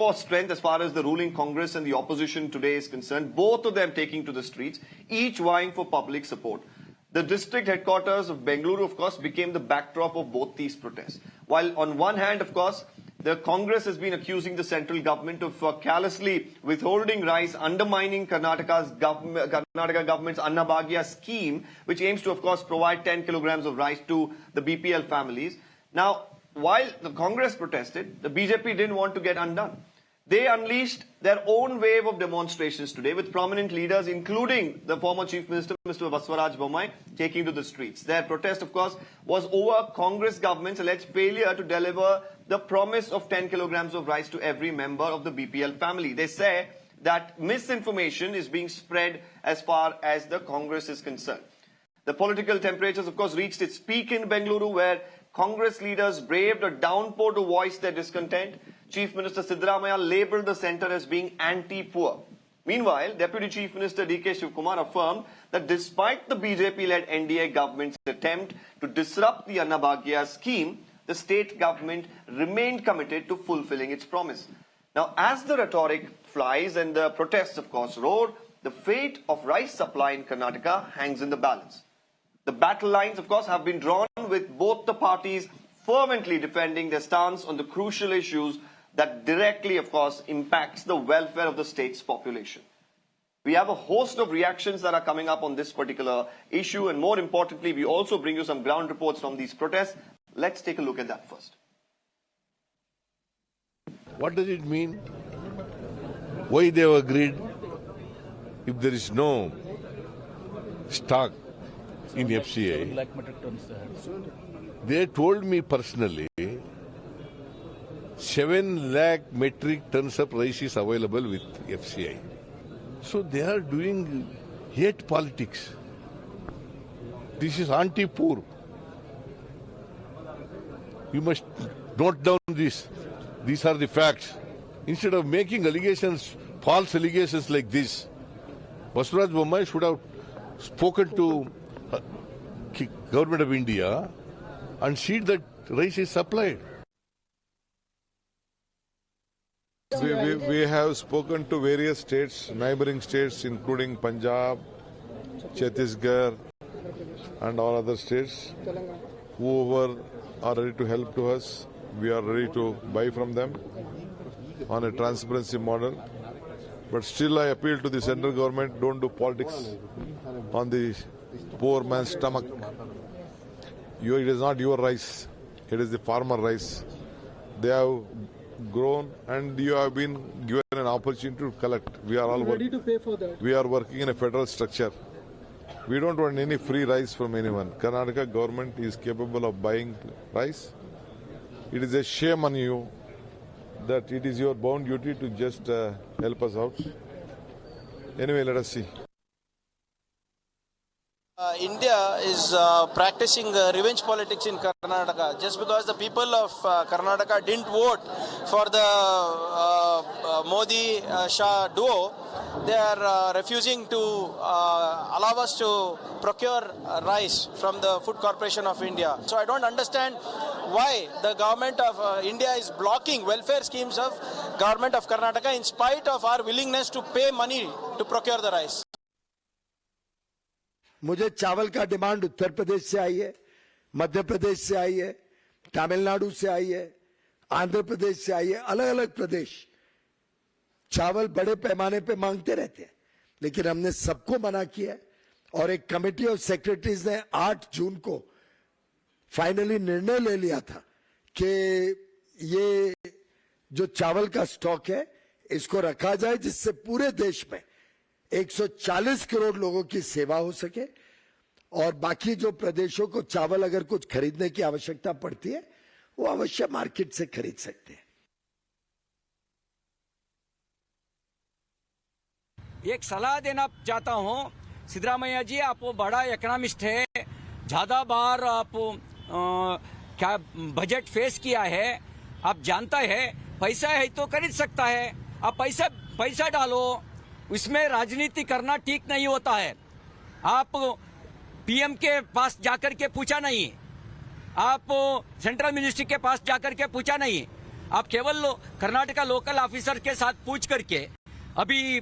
for strength as far as the ruling Congress and the opposition today is concerned, both of them taking to the streets, each vying for public support. The district headquarters of Banglore, of course, became the backdrop of both these protests. While on one hand, of course, the Congress has been accusing the central government of callously withholding rice, undermining Karnataka government's Anna Bhagya scheme, which aims to, of course, provide 10 kilograms of rice to the BPL families. Now, while the Congress protested, the BJP didn't want to get undone. They unleashed their own wave of demonstrations today with prominent leaders, including the former Chief Minister, Mr. Deepak Bopanna, taking to the streets. Their protest, of course, was over Congress government's alleged failure to deliver the promise of 10 kilograms of rice to every member of the BPL family. They say that misinformation is being spread as far as the Congress is concerned. The political temperatures, of course, reached its peak in Bengaluru, where Congress leaders braved a downpour to voice their discontent. Chief Minister Siddaramaiah labelled the centre as being anti-poor. Meanwhile, Deputy Chief Minister D.K. Shivkumar affirmed that despite the BJP-led NDA government's attempt to disrupt the Anna Bhagya scheme, the state government remained committed to fulfilling its promise. Now, as the rhetoric flies and the protests, of course, roar, the fate of rice supply in Karnataka hangs in the balance. The battle lines, of course, have been drawn with both the parties fervently defending their stance on the crucial issues that directly, of course, impacts the welfare of the state's population. We have a host of reactions that are coming up on this particular issue, and more importantly, we also bring you some ground reports from these protests. Let's take a look at that first. What does it mean? Why they have agreed? If there is no stock in FCI, they told me personally 7 lakh metric tons of rice is available with FCI. So they are doing hate politics. This is anti-poor. You must note down this. These are the facts. Instead of making allegations, false allegations like this, Basuraj Bommai should have spoken to Government of India and see that rice is supplied. We have spoken to various states, neighboring states, including Punjab, Chhattisgarh, and all other states. Whoever are ready to help to us, we are ready to buy from them on a transparency model. But still I appeal to the central government, don't do politics on the poor man's stomach. It is not your rice, it is the farmer rice. They have grown and you have been given an opportunity to collect. We are all ready to pay for that. We are working in a federal structure. We don't want any free rice from anyone. Karnataka government is capable of buying rice. It is a shame on you that it is your bound duty to just help us out. Anyway, let us see. India is practicing revenge politics in Karnataka just because the people of Karnataka didn't vote for the Modi-Shah duo. They are refusing to allow us to procure rice from the Food Corporation of India. So I don't understand why the government of India is blocking welfare schemes of government of Karnataka in spite of our willingness to pay money to procure the rice. मुझे चावल का demand Uttar Pradesh से आई है, मध्य प्रदेश से आई है, तमिलनाडु से आई है, आंध्र प्रदेश से आई है, अलग अलग प्रदेश चावल बड़े पैमाने पे मांगते रहते हैं, लेकिन हमने सबको मना किया और एक कमेटी ऑफ सेक्रेटरीज ने 8 जून को फाइनली निर्णय ले लिया था कि ये जो चावल का स्टॉक है इसको रखा जाए जिससे पूरे देश में 140 करोड़ लोगों की सेवा हो सके और बाकी जो प्रदेशों को चावल अगर कुछ खरीदने की आवश्यकता पड़ती है वो अवश्य मार्केट से खरीद सकते हैं। एक सलाह देना चाहता हूं, सिद्धरामैया जी आप बड़ा इकोनॉमिस्ट है, ज्यादा बार आप क्या बजट फेस किया है, आप जानता है पैसा है तो खरीद सकता है, आप पैसा डालो, इसमें राजनीति करना ठीक नहीं होता है। आप पीएम के पास जाकर के पूछा नहीं, आप सेंट्रल मिनिस्ट्री के पास जाकर के पूछा नहीं, आप केवल कर्नाटका लोकल ऑफिसर के साथ पूछ करके अभी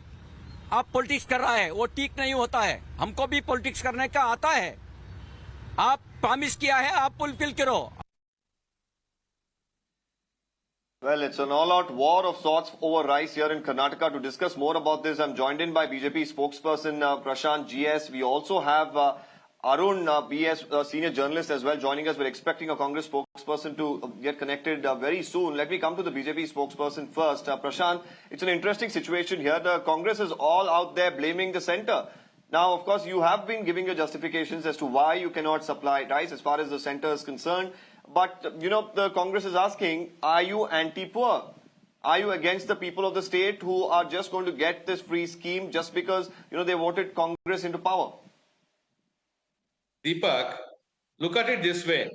आप पॉलिटिक्स कर रहा है, वो ठीक नहीं होता है। हमको भी पॉलिटिक्स करने का आता है। आप प्रॉमिस किया है, आप फुलफिल करो। Well, it's an all-out war of sorts over rice here in Karnataka. To discuss more about this, I'm joined in by BJP spokesperson Parasnatah G.S. We also have Arun B.S., senior journalist as well, joining us. We're expecting a Congress spokesperson to get connected very soon. Let me come to the BJP spokesperson first. Prashant, it's an interesting situation here. The Congress is all out there blaming the centre. Now, of course, you have been giving your justifications as to why you cannot supply rice as far as the centre is concerned. But, you know, the Congress is asking, are you anti-poor? Are you against the people of the state who are just going to get this free scheme just because, you know, they voted Congress into power? Deepak, look at it this way.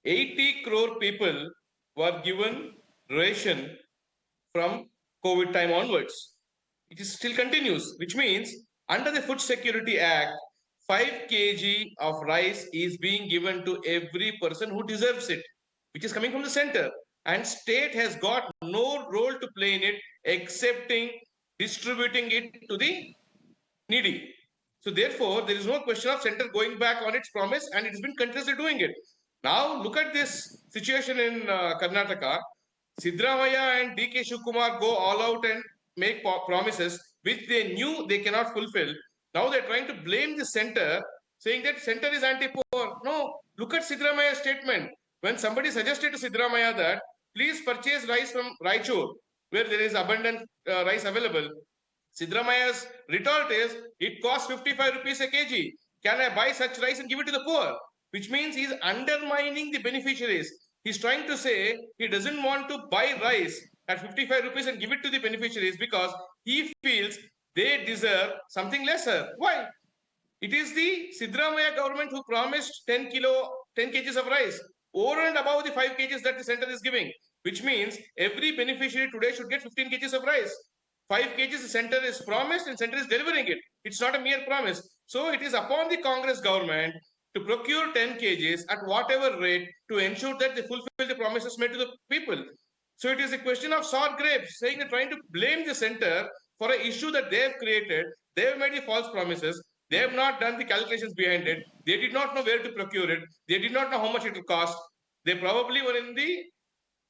80 crore people were given ration from COVID time onwards. It is still continues, which means under the Food Security Act, 5 kg of rice is being given to every person who deserves it, which is coming from the center. And state has got no role to play in it, excepting distributing it to the needy. So therefore, there is no question of center going back on its promise, and it has been continuously doing it. Now, look at this situation in Karnataka. Siddaramaiah and D.K. Shivkumar go all out and make promises which they knew they cannot fulfill. Now they're trying to blame the center, saying that center is anti-poor. No, look at Siddaramaiah's statement. When somebody suggested to Siddaramaiah that please purchase rice from Raichur, where there is abundant rice available, Siddaramaiah's retort is, it costs 55 rupees a kg. Can I buy such rice and give it to the poor? Which means he's undermining the beneficiaries. He's trying to say he doesn't want to buy rice at 55 rupees and give it to the beneficiaries because he feels they deserve something lesser. Why? It is the Siddaramaiah government who promised 10 kgs of rice over and above the 5 kgs that the center is giving, which means every beneficiary today should get 15 kgs of rice. 5 kgs the center is promised and center is delivering it. It's not a mere promise. So it is upon the Congress government to procure 10 kgs at whatever rate to ensure that they fulfill the promises made to the people. So it is a question of sour grapes, saying they're trying to blame the center for an issue that they have created. They have made the false promises. They have not done the calculations behind it. They did not know where to procure it. They did not know how much it will cost. They probably were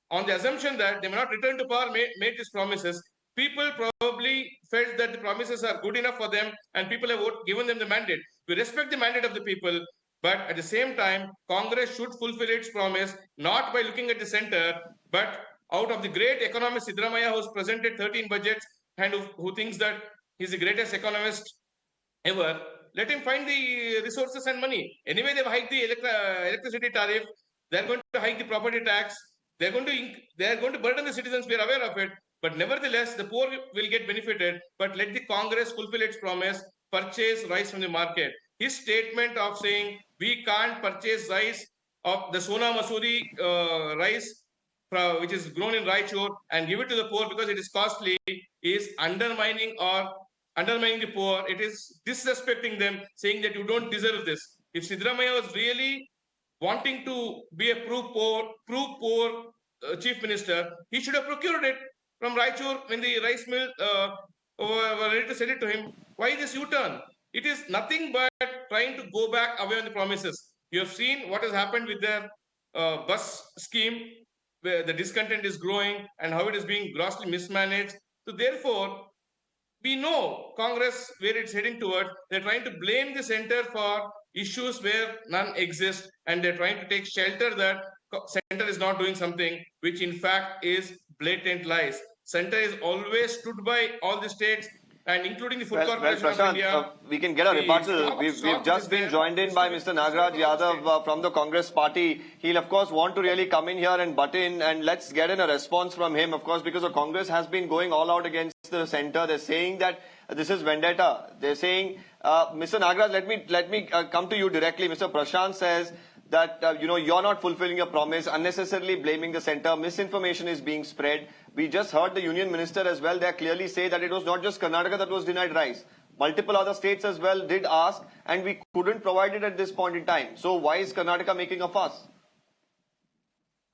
on the assumption that they may not return to power, made these promises. People probably felt that the promises are good enough for them and people have given them the mandate. We respect the mandate of the people, but at the same time, Congress should fulfill its promise, not by looking at the center, but out of the great economist Siddaramaiah, who has presented 13 budgets and who thinks that he's the greatest economist ever, let him find the resources and money. Anyway, they've hiked the electricity tariff. They're going to hike the property tax. They're going to burden the citizens. We're aware of it. But nevertheless, the poor will get benefited. But let the Congress fulfill its promise, purchase rice from the market. His statement of saying we can't purchase rice of the Sona Masuri rice, which is grown in Raichur, and give it to the poor because it is costly, is undermining the poor. It is disrespecting them, saying that you don't deserve this. If Siddaramaiah was really wanting to be a proof poor chief minister, he should have procured it from Raichur when the rice mill were ready to send it to him. Why this U-turn? It is nothing but trying to go back away on the promises. You have seen what has happened with their bus scheme, where the discontent is growing and how it is being grossly mismanaged. So therefore, we know Congress where it's heading towards. They're trying to blame the center for issues where none exist, and they're trying to take shelter that center is not doing something, which in fact is blatant lies. Center is always stood by all the states, and including the Food Corporation Prashant, of India. We can get a rebuttal. We've just been joined in by Mr. Nagaraj Yadav from the Congress party. He'll, of course, want to really come in here and butt in, and let's get in a response from him, of course, because the Congress has been going all out against the centre. They're saying that this is vendetta. They're saying, Mr. Nagaraj, let me come to you directly. Mr. Prashant says that, you're not fulfilling your promise, unnecessarily blaming the centre. Misinformation is being spread. We just heard the union minister as well. They clearly say that it was not just Karnataka that was denied rice. Multiple other states as well did ask, and we couldn't provide it at this point in time. So why is Karnataka making a fuss?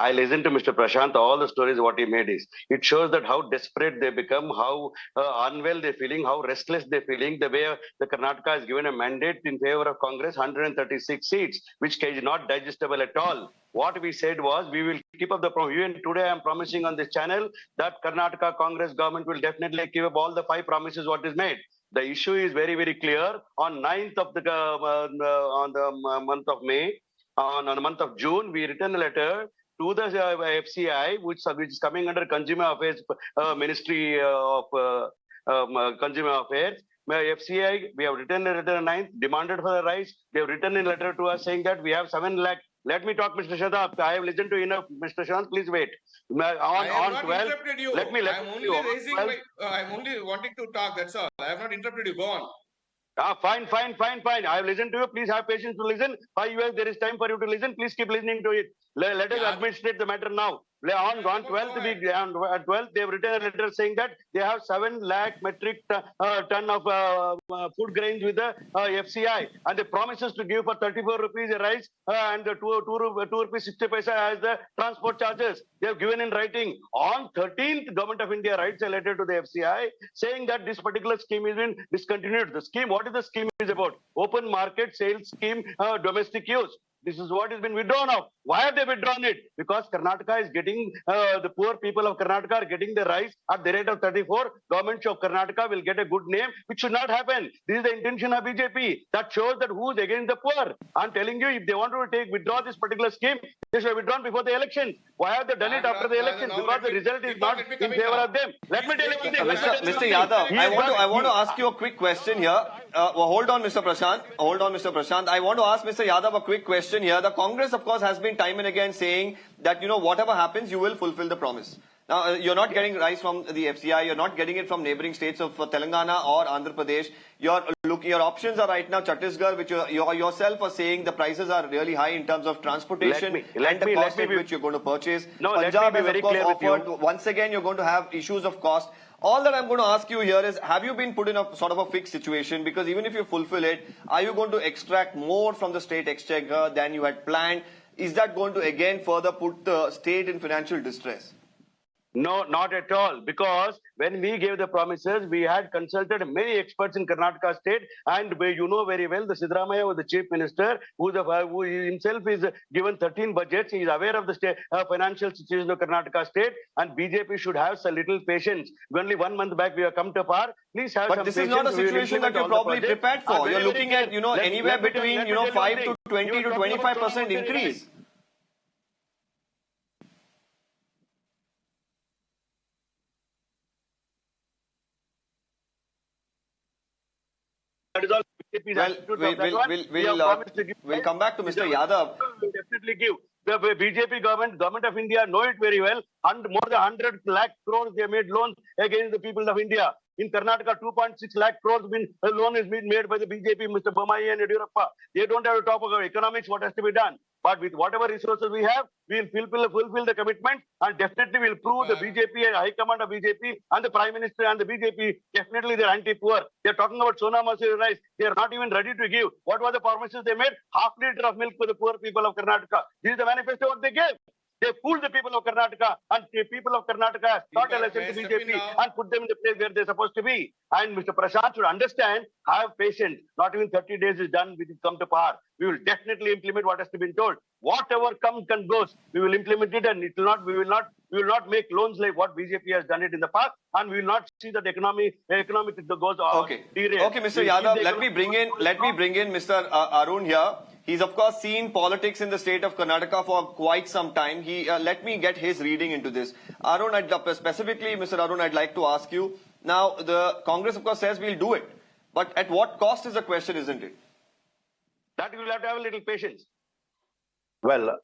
I listened to Mr. Prashant, all the stories what he made is, it shows that how desperate they become, how unwell they're feeling, how restless they're feeling, the way the Karnataka has given a mandate in favor of Congress, 136 seats, which is not digestible at all. What we said was, we will keep up the promise. Even today I am promising on this channel that Karnataka Congress government will definitely keep up all the 5 promises what is made. The issue is very, very clear. On 9th of the month of May, on the month of June, we written a letter to the FCI, which is coming under Consumer Affairs Ministry of Consumer Affairs. FCI, we have written a letter 9th, demanded for the rise. They have written a letter to us saying that we have 7 lakh. Let me talk, Mr. Shadab. I have listened to enough. Mr. Shant, please wait. I have not 12, interrupted you. I'm only wanting to talk. That's all. I have not interrupted you. Go on. Fine. I have listened to you. Please have patience to listen. 5 years, there is time for you to listen. Please keep listening to it. Let us administrate the matter now. On 12th, they have written a letter saying that they have 7 lakh metric ton of food grains with the FCI, and they promises to give for 34 rupees a rice and 2 rupees 60 paisa as the transport charges. They have given in writing. On 13th, Government of India writes a letter to the FCI saying that this particular scheme is been discontinued. The scheme, what is the scheme is about? Open market sales scheme, domestic use. This is what has been withdrawn of. Why have they withdrawn it? Because Karnataka is getting, the poor people of Karnataka are getting the rice at the rate of 34. Government of Karnataka will get a good name, which should not happen. This is the intention of BJP. That shows that who is against the poor. I'm telling you, if they want to withdraw this particular scheme, they should have withdrawn before the election. Why have they done it after the election? Because the result is not in favor of them. Let me tell you one thing. Mr. Yadav, I want to ask you a quick question here. Hold on, Mr. Prashant. I want to ask Mr. Yadav a quick question here. The Congress, of course, has been time and again saying that, whatever happens, you will fulfill the promise. Now, you're not getting rice from the FCI. You're not getting it from neighboring states of Telangana or Andhra Pradesh. Your options are right now Chhattisgarh, which you yourself are saying the prices are really high in terms of transportation and the cost at which you're going to purchase. Punjab has, of course, offered. Once again, you're going to have issues of cost. All that I'm going to ask you here is, have you been put in a sort of a fixed situation? Because even if you fulfill it, are you going to extract more from the state exchequer than you had planned? Is that going to again further put the state in financial distress? No, not at all. Because when we gave the promises, we had consulted many experts in Karnataka state, and you know very well, the Siddaramaiah was the chief minister, who himself is given 13 budgets. He is aware of the state, financial situation of Karnataka state, and BJP should have some little patience. Only 1 month back we have come to power. Please have some patience. But this is not a situation that you're probably prepared for. You're looking at, anywhere between, 5 to 20 to 25% increase. That is all. We'll come back to Mr. Yadav. We'll definitely give. The BJP government of India know it very well. And more than 100 lakh crores they made loans against the people of India. In Karnataka, 2.6 lakh crores loan has been made by the BJP, Mr. Bopanna and Yediyurappa. They don't have to talk about economics, what has to be done. But with whatever resources we have, we will fulfill the commitment, and definitely will prove the BJP and High Command of BJP and the Prime Minister and the BJP, definitely they are anti-poor. They are talking about Sona Masuri rice. They are not even ready to give. What were the promises they made? Half liter of milk for the poor people of Karnataka. This is the manifesto what they gave. They fooled the people of Karnataka, and the people of Karnataka taught a lesson to BJP and put them in the place where they're supposed to be. And Mr. Prashant should understand, have patience. Not even 30 days is done, we will come to power. We will definitely implement what has to be told. Whatever comes and goes, we will implement it, and we will not make loans like what BJP has done it in the past, and we will not see that economic goes derailed. Okay, Mr. Yadav, let me bring in Mr. Arun here. He's of course seen politics in the state of Karnataka for quite some time. Let me get his reading into this. Arun, specifically, Mr. Arun, I'd like to ask you. Now, the Congress of course says we'll do it, but at what cost is the question, isn't it? That we will have to have a little patience. Well,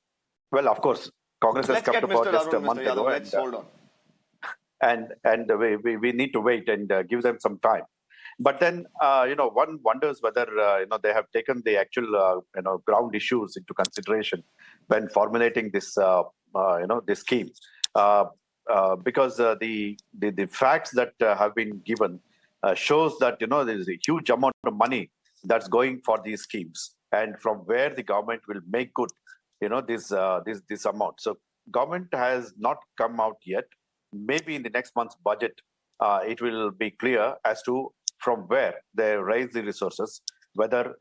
of course, Congress has come to power just a month ago. Let's hold on. And we need to wait and give them some time. But then, one wonders whether, they have taken the actual, ground issues into consideration when formulating this, this scheme. Because the facts that have been given shows that, there is a huge amount of money that's going for these schemes, and from where the government will make good, this amount. So government has not come out yet. Maybe in the next month's budget, it will be clear as to from where they raise the resources, whether,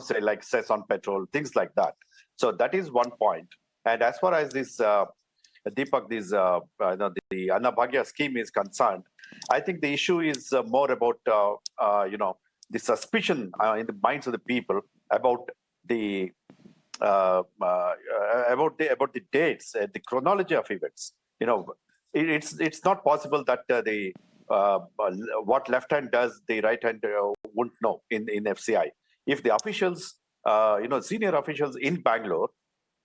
say like cess on petrol, things like that. So that is one point. And as far as this, Deepak, the Anna Bhagya scheme is concerned, I think the issue is more about, the suspicion in the minds of the people about the about the dates, the chronology of events. It's not possible that what left hand does, the right hand won't know in FCI. If the officials, senior officials in Bangalore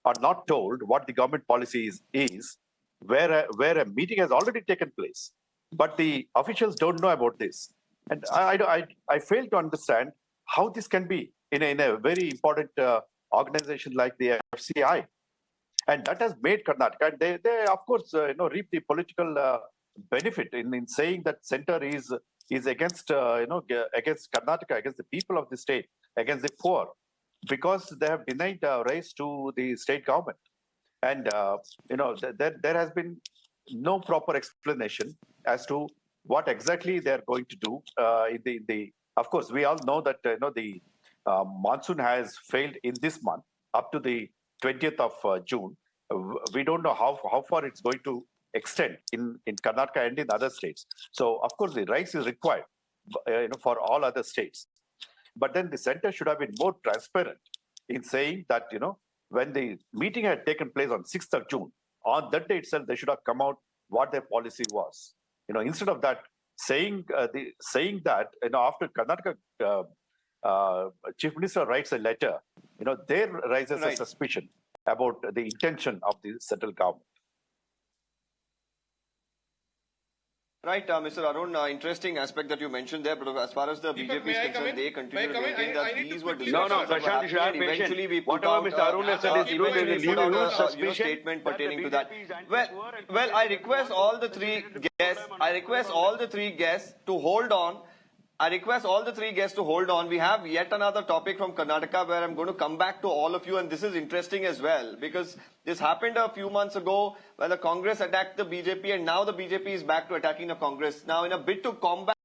are not told what the government policy is where a meeting has already taken place, but the officials don't know about this, and I fail to understand how this can be in a very important organization like the FCI. And that has made Karnataka, they of course, reap the political benefit in saying that center is against, against Karnataka, against the people of the state, against the poor, because they have denied rise to the state government. And, there has been no proper explanation as to what exactly they are going to do. Of course, we all know that, the monsoon has failed in this month up to the 20th of June. We don't know how far it's going to extend in Karnataka and in other states. So, of course, the rise is required, for all other states. But then the center should have been more transparent in saying that, when the meeting had taken place on 6th of June, on that day itself, they should have come out what their policy was. Instead of that, saying that, after Karnataka Chief Minister writes a letter, there rises a suspicion about the intention of the central government. Right, Mr. Arun, interesting aspect that you mentioned there, but as far as the BJP is concerned, they continue to maintain that these were discussions that were happening, and eventually we put out, Mr. Arun has said is a statement pertaining to that. Well, I request all the three guests to hold on. We have yet another topic from Karnataka where I'm going to come back to all of you, and this is interesting as well because this happened a few months ago when the Congress attacked the BJP, and now the BJP is back to attacking the Congress. Now, in a bid to combat